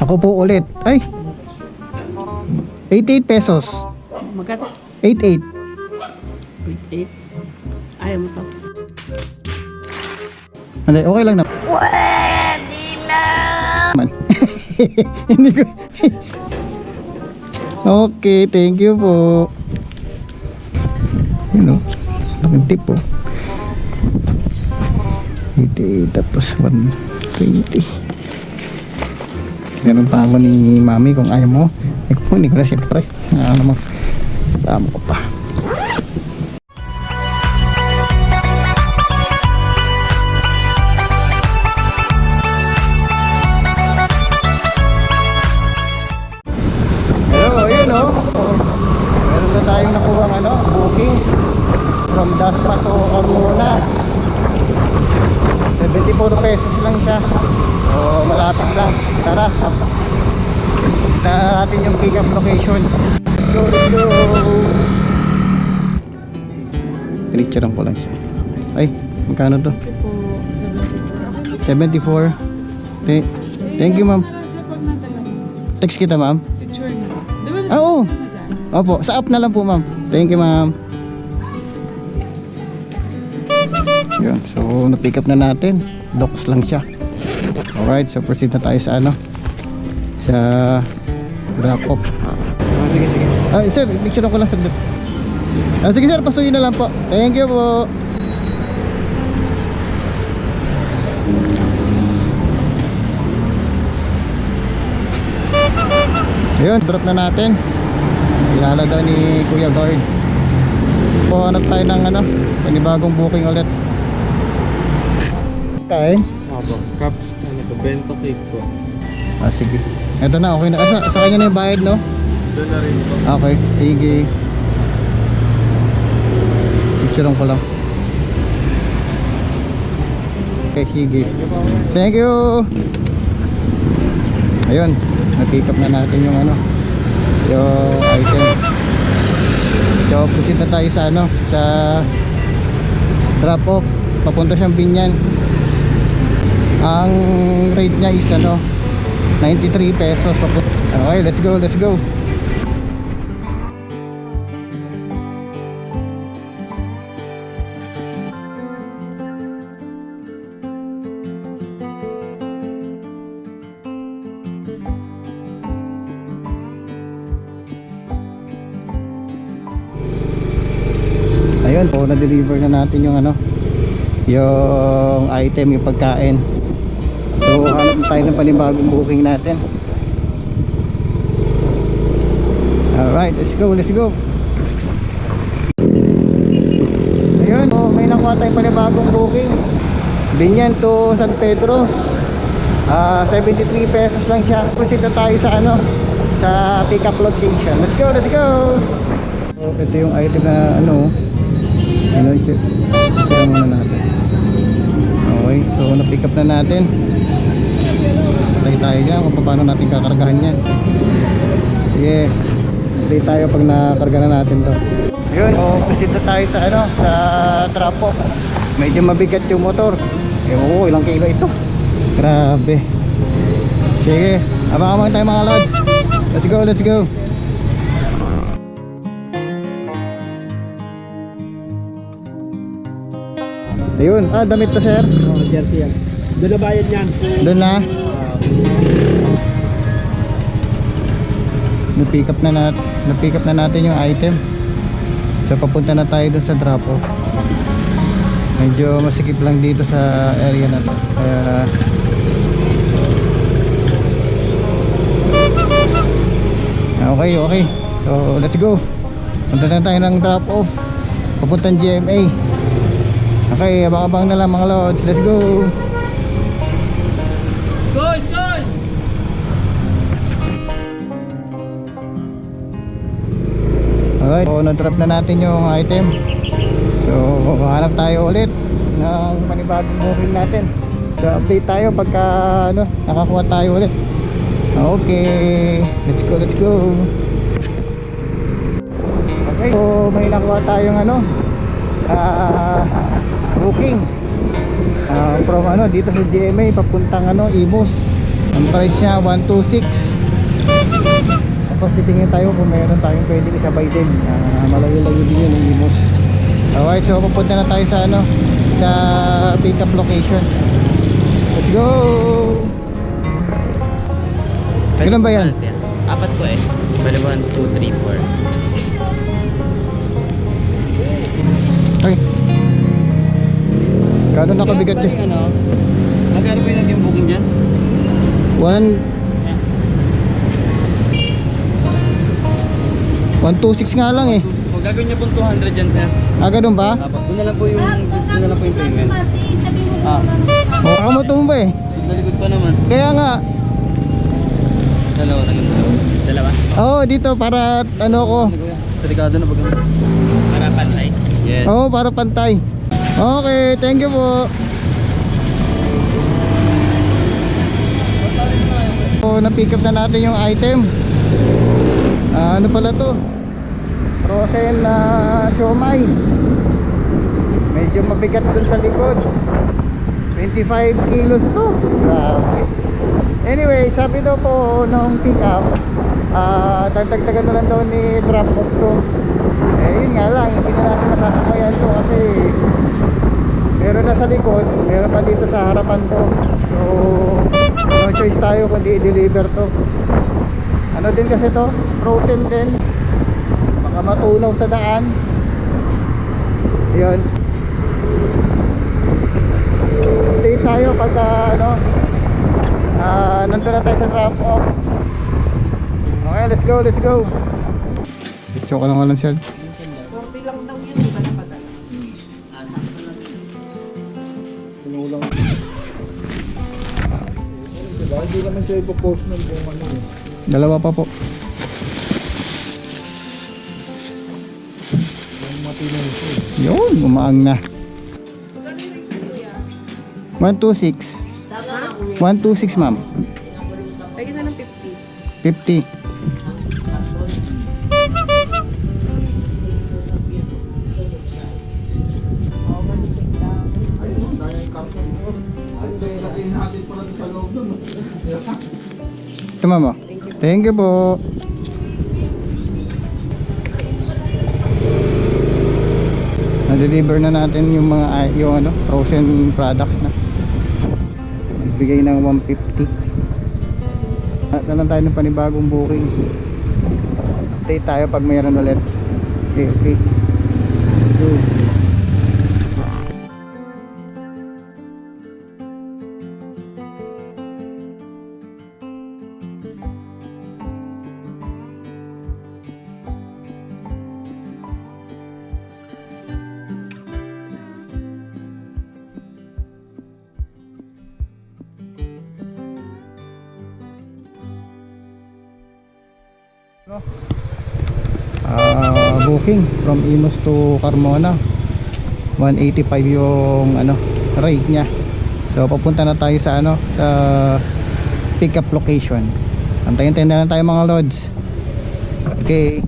Ako po ulit. Ay! 88 pesos. Magkano? 88. 8. Ayaw mo to. Hindi, okay lang na. Pwede na! Man. Hindi ko. Okay, thank you po. Yun o. Laking tip po. 88 tapos 120. Ganun pa ako ni mami kung ayaw mo. Hindi ko na siyempre. Ano mo. Tama ko pa. Hello, ayun o. Meron na tayong nakuha booking from Dasma to Carmona. 74 pesos lang siya. So malapit lang. Tara, kita natin yung pick up location. Let's go. Pinicturean ko lang siya. Ay, magkano to? 74. Thank you ma'am. Text kita ma'am. Oo. Opo, sa app na lang po ma'am. Thank you ma'am. Yun, so na-pick up na natin. Docks lang siya. Alright, so proceed na tayo sa sa drop off. Sige. Sir, picture ko lang saglit. Sige sir, pasuyin na lang po. Thank you po. Ayun, drop na natin. Kilala daw ni Kuya Guard. So, hanap tayo ng panibagong booking ulit. Okay. Opo, cups, bento cake po. Sige. Ito na, okay na. Sa kanya na yung bayad, no? Doon na rin po. Okay, sige. Picturean ko lang. Okay, sige. Thank you. Ayun, na-pick up na natin yung yung item. So, proceed na tayo sa sa drop off. Papunta siyang Binyan. Ang rate niya is 93 pesos. Okay, let's go. Ayun po, na-deliver na natin yung yung item, yung pagkain. So hanap tayo ng panibagong booking natin. Alright, let's go. Ayun, so may nakuha tayong panibagong booking. Binyan to San Pedro. 73 pesos lang siya. Proceed na tayo sa sa pick up location. Let's go. So ito yung item na sira muna natin. Okay, so na-pick up na natin. Patay tayo dyan kung paano natin kakargahan yan. Sige, patay tayo pag nakarga na natin to. Yun, so proceed na tayo sa sa drop off. Medyo mabigat yung motor. Ilang kilo ito. Grabe. Sige, abang-abang tayo mga lods. Let's go. Ayun, damit to sir. Jersey yan. Doon na bayad yan. Doon na. Na-pick up na natin yung item. So papunta na tayo dun sa drop off. Medyo masikip lang dito sa area na to. Okay. So let's go. Punta na tayo ng drop off. Papuntang GMA. Okay, abang-abang na lang mga lods. Let's go. Skoy! Alright, so na-drop na natin yung item. So hanap tayo ulit ng panibagong booking natin. So update tayo pagka nakakuha tayo ulit. Okay, let's go. Okay, so may nakuha tayong booking from dito sa GMA papuntang Imus. Ang price niya 126. Tapos titingin tayo kung meron tayong pwede isabay din. Malayo-layo din yun, Imus. Alright, so pupunta na tayo sa ano, sa pick up location. Let's go! Kailan ba yan? Apat po eh. Bali 1, 2, 3, 4. Ay. Gano'n nakabigat dyan? Ano? Magkano po yung naging booking dyan? 126 nga lang eh. Kung gagawin niya po 200 dyan, sir. Ganun ba? Doon na lang po yung payment. Baka mo tumba eh. Nalikod pa naman. Kaya nga. Dalawa. Dalawa? Oo, dito para ano ko. Delikado na pag para pantay. Yes. Oo, para pantay. Okay, thank you po. So, na-pick up na natin yung item. Ano pala to? Frozen na siomay. Medyo mabigat dun sa likod. 25 kilos to. Grabe. Anyway, sabi daw po nung pick up, tagtagan na lang daw ni drop off to. Yun nga lang, hindi na natin masasakayan to kasi meron na sa likod, meron pa dito sa harapan to. So, no choice tayo kundi i-deliver to. Ano din kasi to? Frozen din. Baka matunaw sa daan. Yun. Update tayo pagka nandun na tayo sa drop off. Okay, let's go. Choke lang walang siya. 40 lang daw yun, di ba napadala? Tinulang. Diba? Hindi naman siya ipopost nun kung ano eh. Dalawa pa po. Yun, umaang na. 126. 126 ma'am. Lagi na ng 50. 50. Ito ma'am. Thank you po. Na-deliver na natin yung mga frozen products na. Bigay ng 150. At na lang tayo ng panibagong booking. Update tayo pag mayroon ulit. Okay. So, booking from Imus to Carmona. 185 yung rate niya. So papunta na tayo sa sa pick up location. Antayin na lang tayo mga lods. Okay.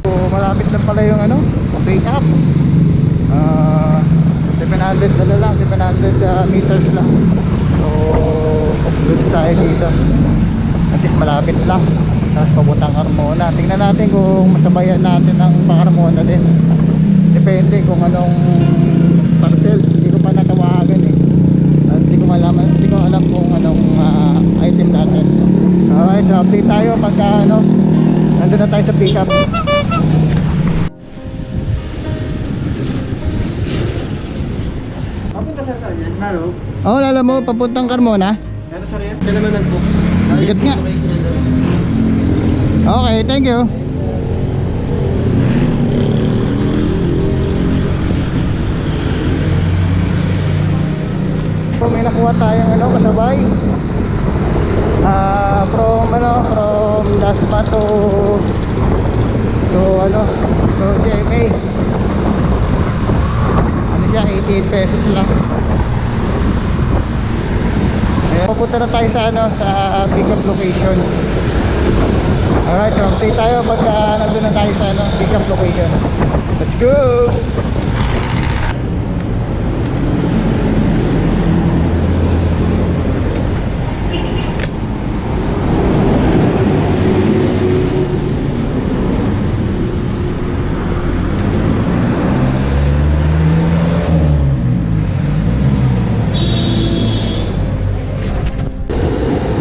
So malapit na pala yung pick up. 700 lang, 700 meters lang. So goods tayo dito. At least malapit lang. Tapos papuntang Carmona. Tingnan natin kung masabayan natin ang Carmona din. Depende kung anong parcel. Hindi ko pa natawagan eh. At hindi ko alam kung anong item natin. Alright, so update tayo pagka nandun na tayo sa pick up. Papunta sa saan yan? Naro? Lala mo, papuntang Carmona. Pero sir yan? Kaya naman nag-book. Bigat nga. Okay, thank you. So may nakuha tayong kasabay. From Dasma to GMA. Siya 88 pesos lang. Ayan, pupunta na tayo sa sa pick up location. Alright, so update tayo pagka nandun na tayo sa pick up location. Let's go!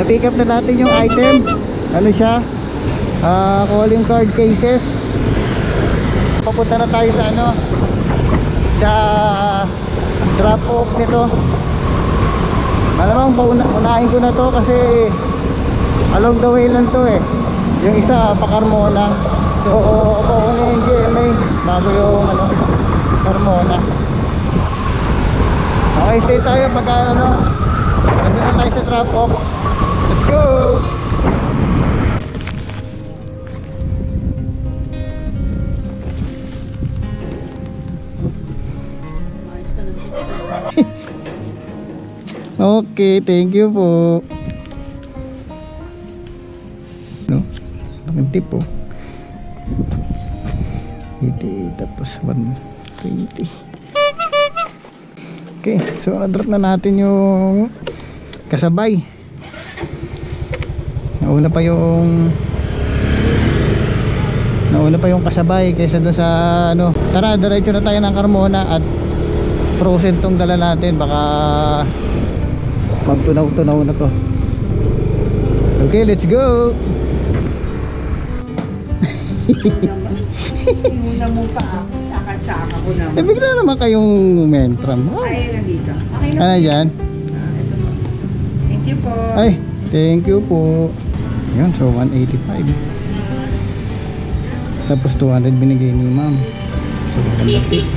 Na-pick up na natin yung item. Ano siya? Calling card cases. Papunta na tayo sa ano? Sa drop off nito. Malamang unahin ko na to kasi along the way lang to eh. Yung isa pa Carmona. So pauna yung GMA bago yung ano, Carmona. Okay, stay tayo pag ano, nandun na tayo sa drop off. Let's go! Okay, thank you po. No? Ang tip po. 80 tapos 120. Okay, so na-drop na natin yung kasabay. Nauna pa yung kasabay kaysa doon sa ano. Tara, diretso na tayo ng Carmona at frozen tong dala natin. Baka magtunaw-tunaw na to. Okay, let's go. Muna mo pa ako. Tsaka ko naman. Bigla naman kayong mentram. Ay, nandito. Okay na. Ano yan? Ito po. Thank you po. Ay, thank you po. Yan, so 185. Tapos 200 binigay ni ma'am. So maganda tip.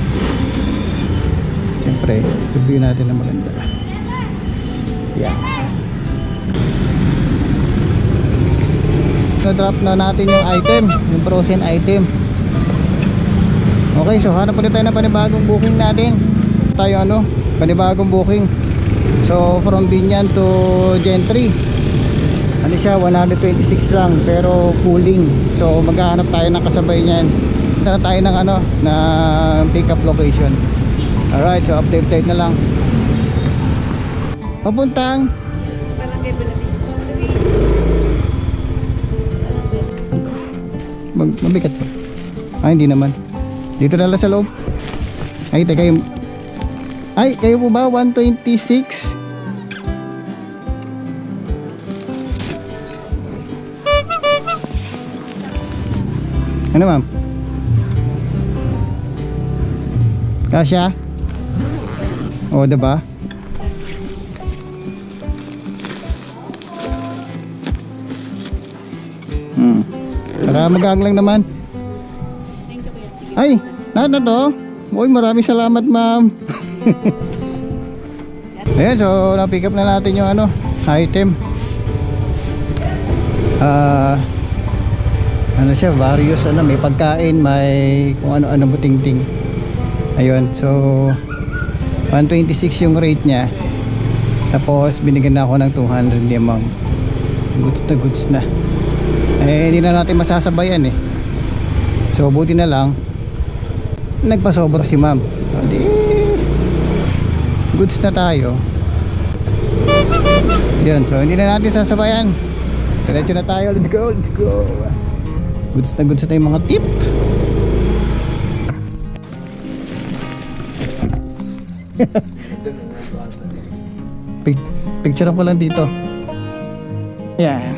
Siyempre, review natin na maganda. Yeah. Na-drop na natin yung item, yung frozen item. Okay, so hanap ulit tayo ng panibagong booking natin. Tayo ano, panibagong booking. So from Binyan to Gentry. Ano siya, 126 lang pero cooling. So maghahanap tayo ng kasabay niyan. Hanap tayo ng ano, na pick up location. Alright, so update na lang. Papuntang Barangay Buenavista. mabigat pa. Ay, hindi naman. Dito na lang sa loob. Ay, teka yung... Ay, kayo po ba? 126? Ano ma'am? Kasya? O, diba? Saka magang lang naman. Ay, lahat na to. Uy, maraming salamat ma'am. Ayan, so na-pick up na natin yung ano, item. Ano siya, various ano, may pagkain, may kung ano-ano buting-ting. Ayun, so 126 yung rate niya. Tapos binigyan na ako ng 200 niya ma'am. Goods na. Eh, hindi na natin masasabayan eh. So, buti na lang nagpasobra si ma'am. Hindi, goods na tayo. Yun, so hindi na natin sasabayan. Diretso na tayo, let's go, let's go. Goods na yung mga tip. Picture ko lang dito. Yan,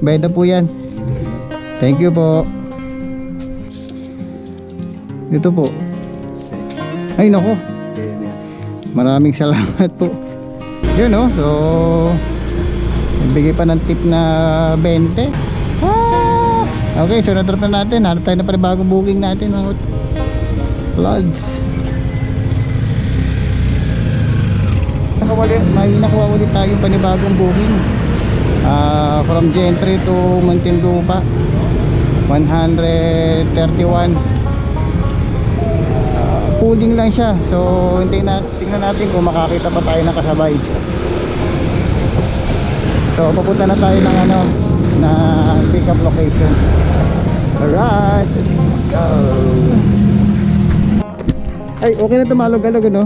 bayad na po yan. Thank you po. Dito po. Ay nako. Maraming salamat po. Yun no. So nagbigay pa ng tip na 20. Okay, so na-drop na natin. Hanap tayo na panibagong booking natin mga lods. May nakuha ulit tayong panibagong booking. From Gentry to Muntinlupa 131. Pooling lang siya. So tingnan natin kung makakita pa tayo ng kasabay. So papunta na tayo ng ano, na pick up location. Alright, let's go. Ay, okay na tumalog-alog ano.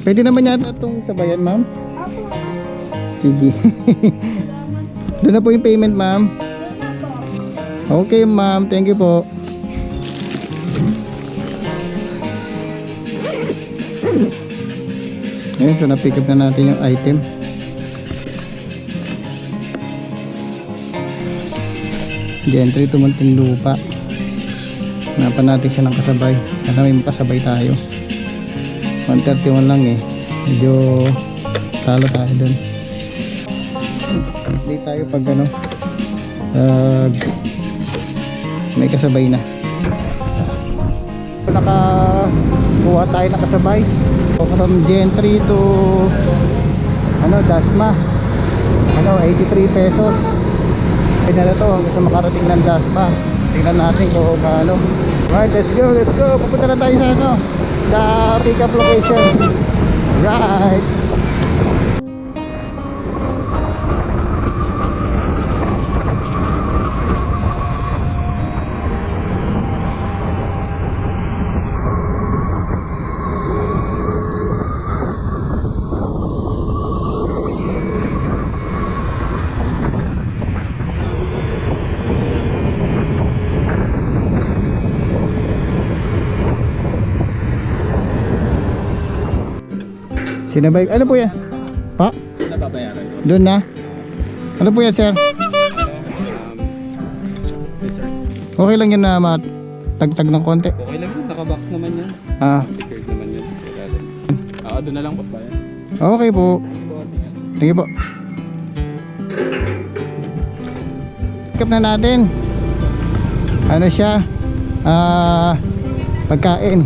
Pwede naman yata itong sabayan, ma'am? Sige. Doon na po yung payment, ma'am. Okay, ma'am. Thank you po. Ngayon, so na-pick up na natin yung item. Gentry to Muntinlupa. Hanapan natin siya ng kasabay. Sana may makasabay tayo. 131 lang eh. Medyo talo tayo dun. Hindi tayo pag ano, may kasabay na. Nakakuha tayo ng kasabay. From Gentry to Dasma. 83 pesos. Kaya na to hanggang sa makarating ng Dasma. Tingnan natin kung paano. Right, let's go. Pupunta na tayo sa sa pick up location. Right. Sinabay, ano po yan? Pa? Nababayaran ko. Doon na? Ano po yan, sir? Yes, sir. Okay lang yun na matagtag ng konti. Okay lang yun. Nakabox naman yan. Ah, Secured naman yun. Doon na lang po ba yan? okay po. Sige po. Pick up na natin. Ano siya? Pagkain.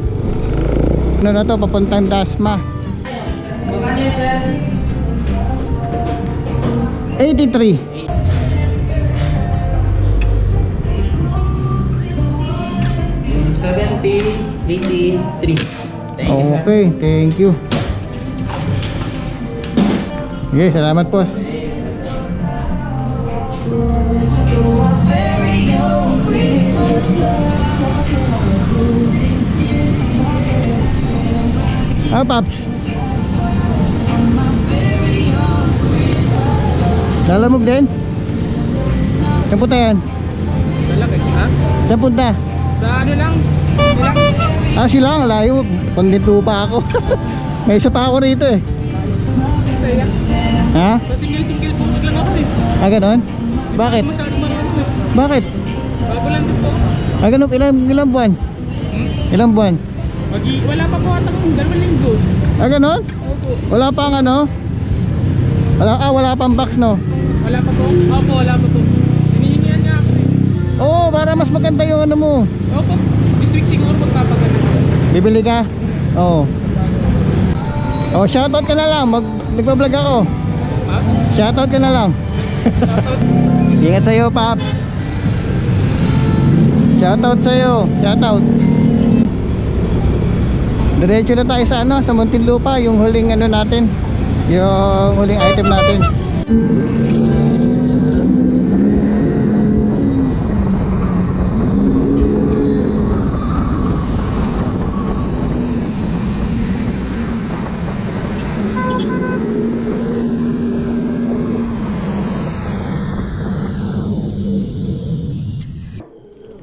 Ano na to? Papuntang Dasma. 83. Okay, thank you. Okay, salamat po. Paps. Lalamog din? Saan punta yan? Malaki, ha? Saan punta? Sa ano lang? Silang? Silang, layo. Pandito pa ako. May isa pa ako rito eh. Saya. Ha? Sa single post lang ako eh. Ganon? Bakit? Masyadong marami eh. Bakit? Bago lang din po. Ganon, ilang buwan? Ilang buwan? Wala pa po atang 2 linggo. Ganon? Opo. Wala pang ano? Wala pang box no? Wala pa po. Opo, wala pa po. Hinihingihan niya ako eh. Oo, para mas maganda yung ano mo. Opo. This week siguro magpapagano. Bibili ka? Oo. Oh, shoutout ka na lang. Nagpa-vlog ako. Ha? Shoutout ka na lang. Shoutout. Ingat sa'yo, Paps. Shoutout sa'yo. Shoutout. Diretso na tayo sa sa Muntinlupa, yung huling natin. Yung huling item natin.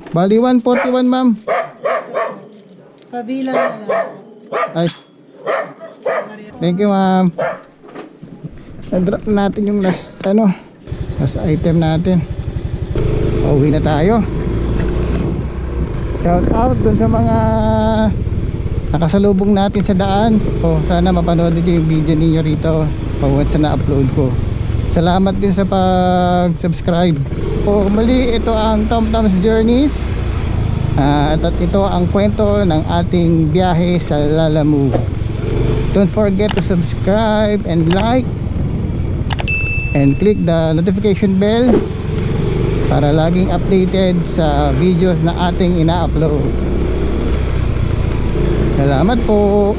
Bali 141, ma'am. Pabilang na lang. Ay. Thank you, ma'am. Na-drop natin yung last item natin. Pauwi na tayo. Shout out dun sa mga nakasalubong natin sa daan. Sana mapanood niyo yung video niyo rito pag once na na-upload ko. Salamat din sa pag-subscribe. Muli, ito ang Tom Tom's Journeys. At ito ang kwento ng ating biyahe sa Lalamove. Don't forget to subscribe and like and click the notification bell para laging updated sa videos na ating ina-upload. Salamat po.